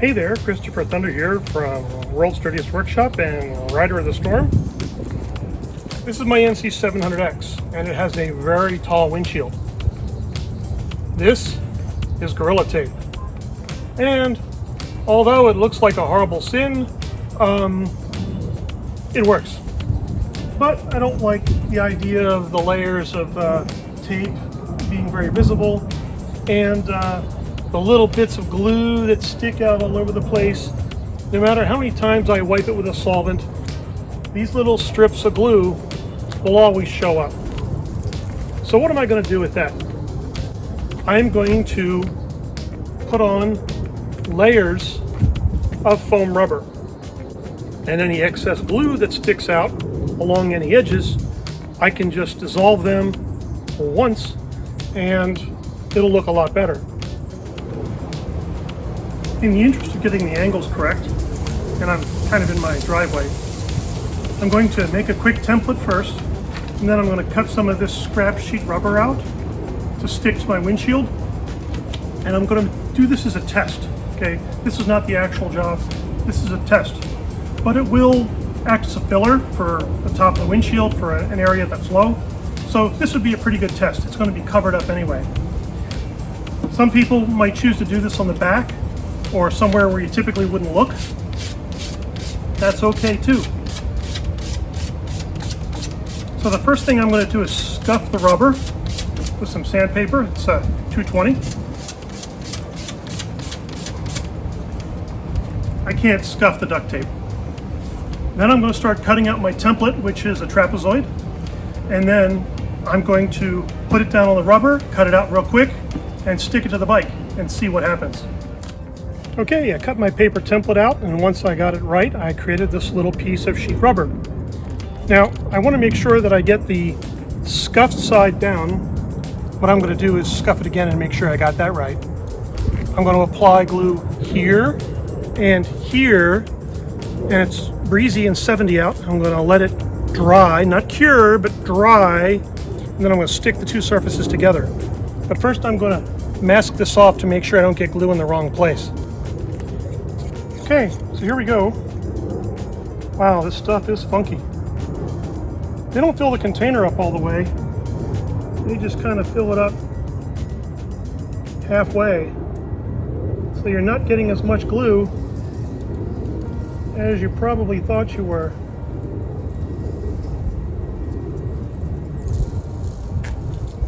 Hey there, Christopher Thunder here from World's Sturdiest Workshop and Rider of the Storm. This is my NC700X and it has a very tall windshield. This is Gorilla Tape. And although it looks like a horrible sin, it works. But I don't like the idea of the layers of tape being very visible and the little bits of glue that stick out all over the place. No matter how many times I wipe it with a solvent, these little strips of glue will always show up. So what am I going to do with that? I'm going to put on layers of foam rubber. And any excess glue that sticks out along any edges, I can just dissolve them once and it'll look a lot better. In the interest of getting the angles correct, and I'm kind of in my driveway, I'm going to make a quick template first, and then I'm going to cut some of this scrap sheet rubber out to stick to my windshield. And I'm going to do this as a test, okay? This is not the actual job, this is a test. But it will act as a filler for the top of the windshield for an area that's low. So this would be a pretty good test. It's going to be covered up anyway. Some people might choose to do this on the back, or somewhere where you typically wouldn't look. That's okay too. So the first thing I'm going to do is scuff the rubber with some sandpaper. It's 220. I can't scuff the duct tape. Then I'm going to start cutting out my template, which is a trapezoid. And then I'm going to put it down on the rubber, cut it out real quick, and stick it to the bike and see what happens. Okay, I cut my paper template out, and once I got it right, I created this little piece of sheet rubber. Now, I want to make sure that I get the scuffed side down. What I'm going to do is scuff it again and make sure I got that right. I'm going to apply glue here and here, and it's breezy and 70 out. I'm going to let it dry, not cure, but dry, and then I'm going to stick the two surfaces together. But first I'm going to mask this off to make sure I don't get glue in the wrong place. Okay, so here we go. Wow, this stuff is funky. They don't fill the container up all the way. They just kind of fill it up halfway. So you're not getting as much glue as you probably thought you were.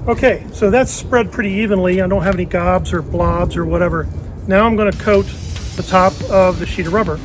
Okay, so that's spread pretty evenly. I don't have any gobs or blobs or whatever. Now I'm going to coat the top of the sheet of rubber.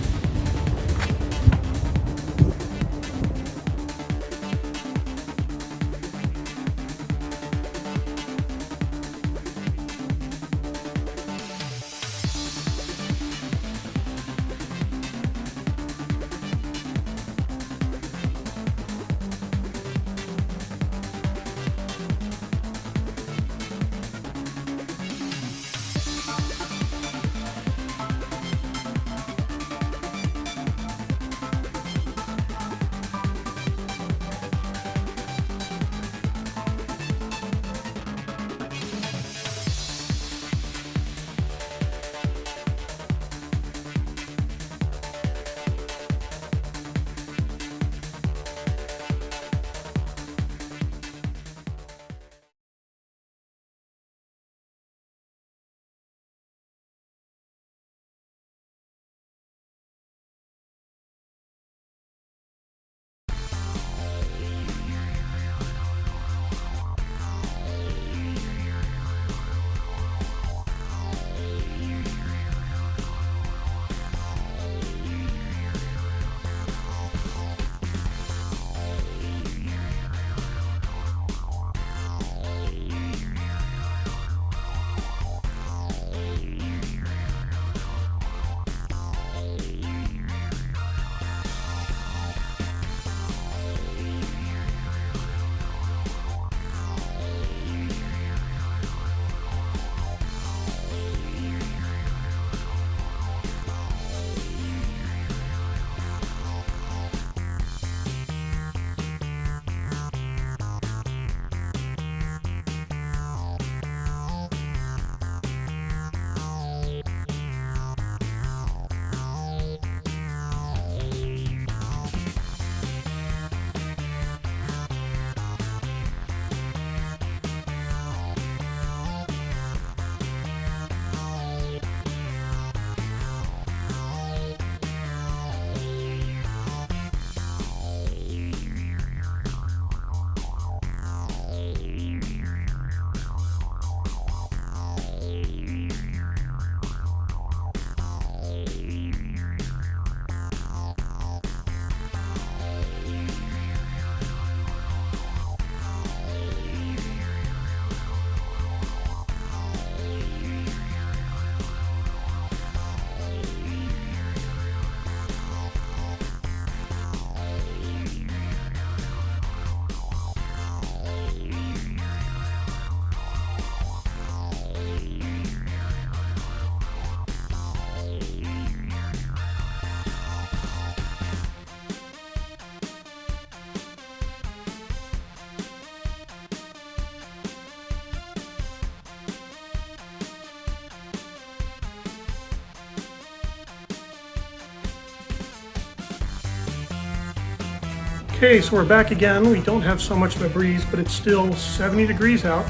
Okay, so we're back again. We don't have so much of a breeze, but it's still 70 degrees out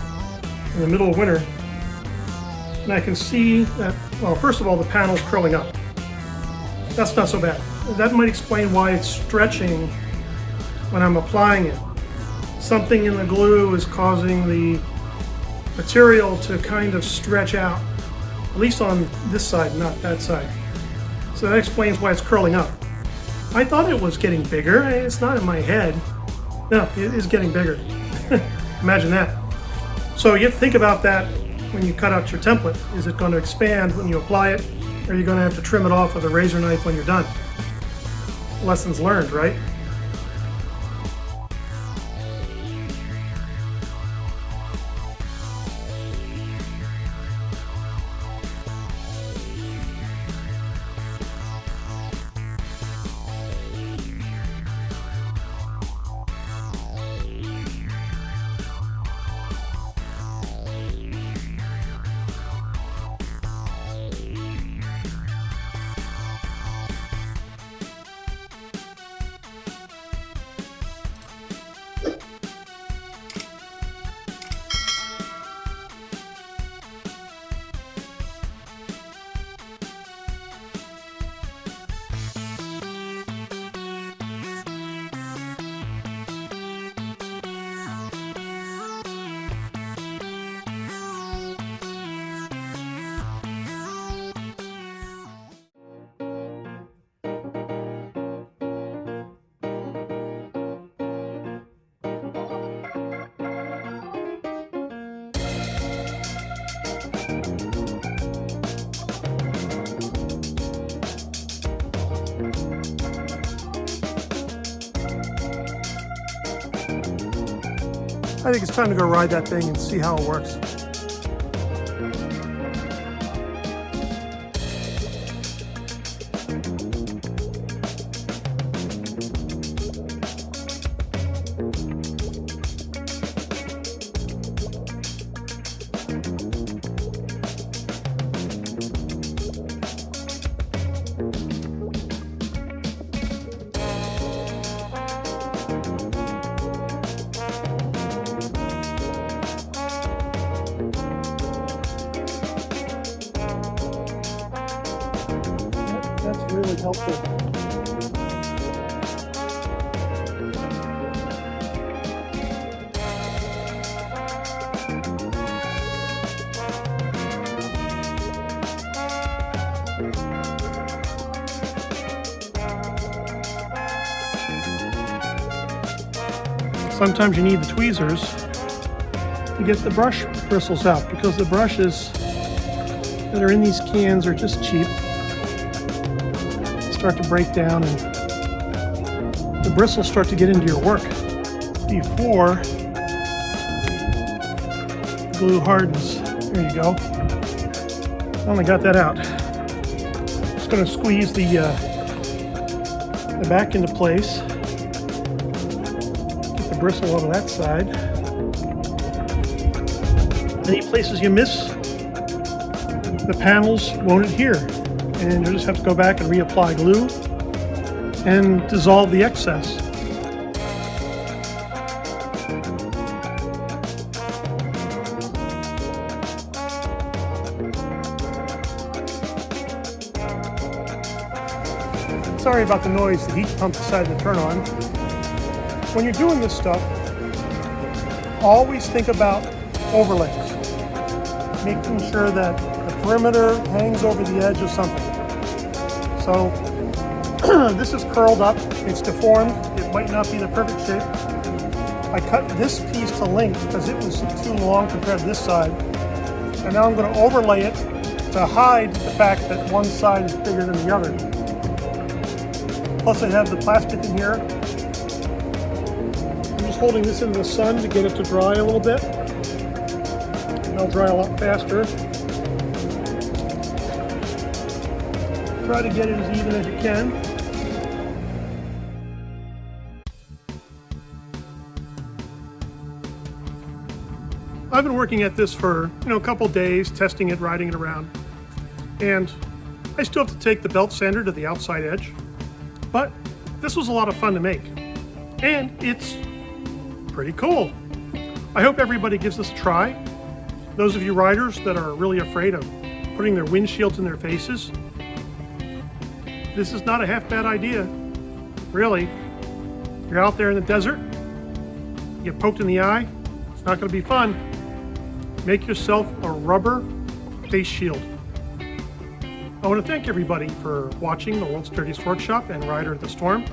in the middle of winter. And I can see that, well, first of all, the panel's curling up. That's not so bad. That might explain why it's stretching when I'm applying it. Something in the glue is causing the material to kind of stretch out, at least on this side, not that side. So that explains why it's curling up. I thought it was getting bigger. It's not in my head. No, it is getting bigger. Imagine that. So you have to think about that when you cut out your template. Is it going to expand when you apply it, or are you going to have to trim it off with a razor knife when you're done? Lessons learned, right? I think it's time to go ride that thing and see how it works. That's really helpful. Sometimes you need the tweezers to get the brush bristles out, because the brushes that are in these cans are just cheap. Start to break down and the bristles start to get into your work before the glue hardens. There you go. Finally got that out. Just going to squeeze the back into place. Get the bristle over that side. Any places you miss, the panels won't adhere, and you'll just have to go back and reapply glue and dissolve the excess. Sorry about the noise the heat pump decided to turn on. When you're doing this stuff, always think about overlays, making sure that the perimeter hangs over the edge of something. So this is curled up, it's deformed, it might not be the perfect shape. I cut this piece to length because it was too long compared to this side. And now I'm going to overlay it to hide the fact that one side is bigger than the other. Plus I have the plastic in here. I'm just holding this in the sun to get it to dry a little bit. It'll dry a lot faster. Try to get it as even as you can. I've been working at this for a couple days, testing it, riding it around, and I still have to take the belt sander to the outside edge, but this was a lot of fun to make. and it's pretty cool. I hope everybody gives this a try. Those of you riders that are really afraid of putting their windshields in their faces, this is not a half bad idea. Really, you're out there in the desert, you get poked in the eye, it's not going to be fun. Make yourself a rubber face shield. I want to thank everybody for watching the World's Dirtiest Workshop and Rider at the Storm.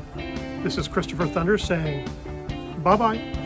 This is Christopher Thunder saying bye-bye.